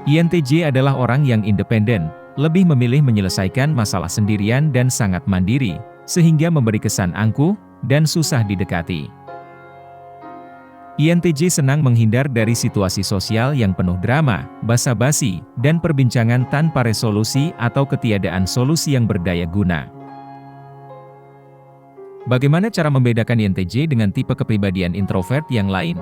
INTJ adalah orang yang independen, lebih memilih menyelesaikan masalah sendirian dan sangat mandiri, sehingga memberi kesan angkuh dan susah didekati. INTJ senang menghindar dari situasi sosial yang penuh drama, basa-basi, dan perbincangan tanpa resolusi atau ketiadaan solusi yang berdaya guna. Bagaimana cara membedakan INTJ dengan tipe kepribadian introvert yang lain?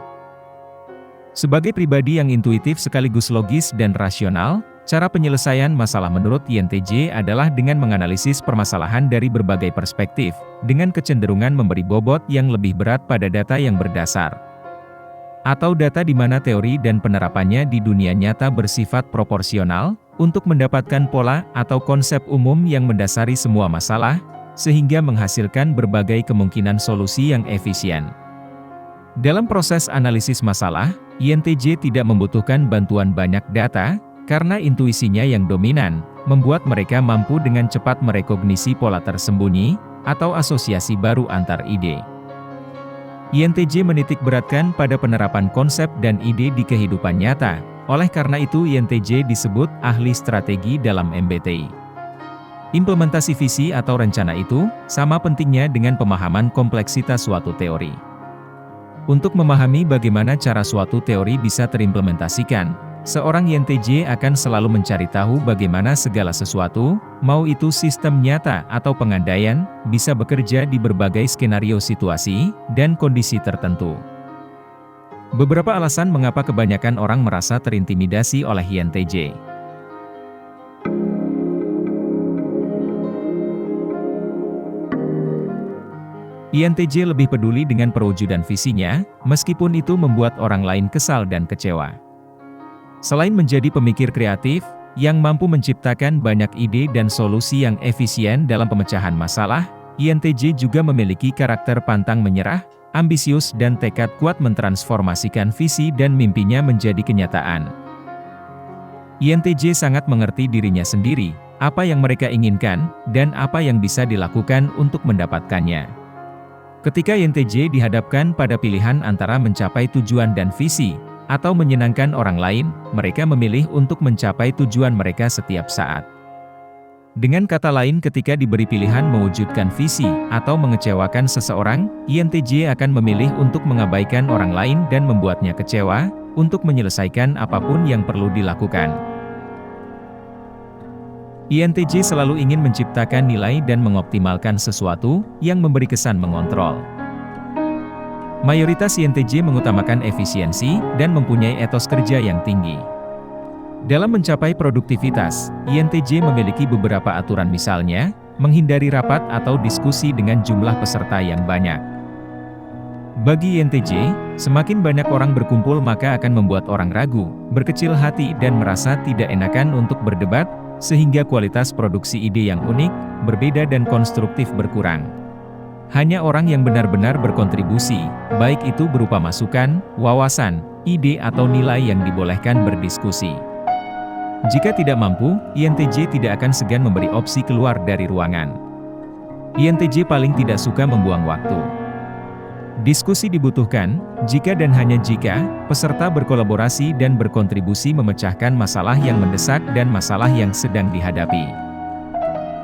Sebagai pribadi yang intuitif sekaligus logis dan rasional, cara penyelesaian masalah menurut INTJ adalah dengan menganalisis permasalahan dari berbagai perspektif, dengan kecenderungan memberi bobot yang lebih berat pada data yang berdasar. Atau data di mana teori dan penerapannya di dunia nyata bersifat proporsional, untuk mendapatkan pola atau konsep umum yang mendasari semua masalah, sehingga menghasilkan berbagai kemungkinan solusi yang efisien. Dalam proses analisis masalah, INTJ tidak membutuhkan bantuan banyak data, karena intuisinya yang dominan, membuat mereka mampu dengan cepat merekognisi pola tersembunyi, atau asosiasi baru antar ide. INTJ menitik beratkan pada penerapan konsep dan ide di kehidupan nyata, oleh karena itu INTJ disebut ahli strategi dalam MBTI. Implementasi visi atau rencana itu, sama pentingnya dengan pemahaman kompleksitas suatu teori. Untuk memahami bagaimana cara suatu teori bisa terimplementasikan, seorang INTJ akan selalu mencari tahu bagaimana segala sesuatu, mau itu sistem nyata atau pengandaian, bisa bekerja di berbagai skenario situasi dan kondisi tertentu. Beberapa alasan mengapa kebanyakan orang merasa terintimidasi oleh INTJ. INTJ lebih peduli dengan perwujudan visinya, meskipun itu membuat orang lain kesal dan kecewa. Selain menjadi pemikir kreatif, yang mampu menciptakan banyak ide dan solusi yang efisien dalam pemecahan masalah, INTJ juga memiliki karakter pantang menyerah, ambisius dan tekad kuat mentransformasikan visi dan mimpinya menjadi kenyataan. INTJ sangat mengerti dirinya sendiri, apa yang mereka inginkan, dan apa yang bisa dilakukan untuk mendapatkannya. Ketika INTJ dihadapkan pada pilihan antara mencapai tujuan dan visi, atau menyenangkan orang lain, mereka memilih untuk mencapai tujuan mereka setiap saat. Dengan kata lain, ketika diberi pilihan mewujudkan visi, atau mengecewakan seseorang, INTJ akan memilih untuk mengabaikan orang lain dan membuatnya kecewa, untuk menyelesaikan apapun yang perlu dilakukan. INTJ selalu ingin menciptakan nilai dan mengoptimalkan sesuatu, yang memberi kesan mengontrol. Mayoritas INTJ mengutamakan efisiensi, dan mempunyai etos kerja yang tinggi. Dalam mencapai produktivitas, INTJ memiliki beberapa aturan misalnya, menghindari rapat atau diskusi dengan jumlah peserta yang banyak. Bagi INTJ, semakin banyak orang berkumpul maka akan membuat orang ragu, berkecil hati dan merasa tidak enakan untuk berdebat, sehingga kualitas produksi ide yang unik, berbeda dan konstruktif berkurang. Hanya orang yang benar-benar berkontribusi, baik itu berupa masukan, wawasan, ide atau nilai yang dibolehkan berdiskusi. Jika tidak mampu, INTJ tidak akan segan memberi opsi keluar dari ruangan. INTJ paling tidak suka membuang waktu. Diskusi dibutuhkan, jika dan hanya jika, peserta berkolaborasi dan berkontribusi memecahkan masalah yang mendesak dan masalah yang sedang dihadapi.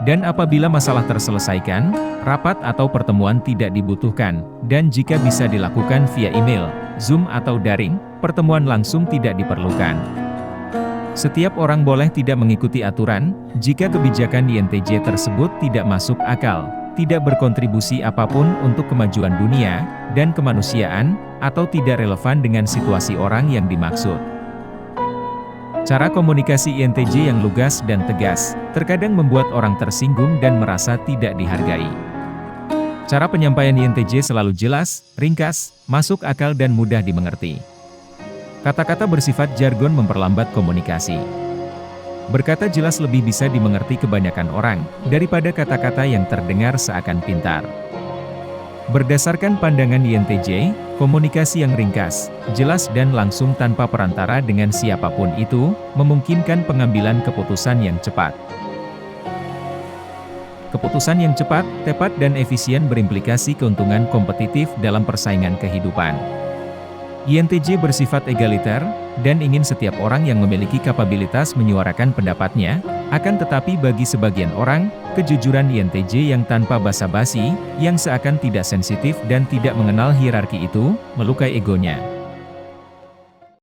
Dan apabila masalah terselesaikan, rapat atau pertemuan tidak dibutuhkan, dan jika bisa dilakukan via email, Zoom atau daring, pertemuan langsung tidak diperlukan. Setiap orang boleh tidak mengikuti aturan, jika kebijakan INTJ tersebut tidak masuk akal, tidak berkontribusi apapun untuk kemajuan dunia dan kemanusiaan, atau tidak relevan dengan situasi orang yang dimaksud. Cara komunikasi INTJ yang lugas dan tegas, terkadang membuat orang tersinggung dan merasa tidak dihargai. Cara penyampaian INTJ selalu jelas, ringkas, masuk akal dan mudah dimengerti. Kata-kata bersifat jargon memperlambat komunikasi. Berkata jelas lebih bisa dimengerti kebanyakan orang, daripada kata-kata yang terdengar seakan pintar. Berdasarkan pandangan INTJ, komunikasi yang ringkas, jelas dan langsung tanpa perantara dengan siapapun itu, memungkinkan pengambilan keputusan yang cepat. Keputusan yang cepat, tepat dan efisien berimplikasi keuntungan kompetitif dalam persaingan kehidupan. INTJ bersifat egaliter, dan ingin setiap orang yang memiliki kapabilitas menyuarakan pendapatnya. Akan tetapi bagi sebagian orang, kejujuran INTJ yang tanpa basa-basi, yang seakan tidak sensitif dan tidak mengenal hierarki itu, melukai egonya.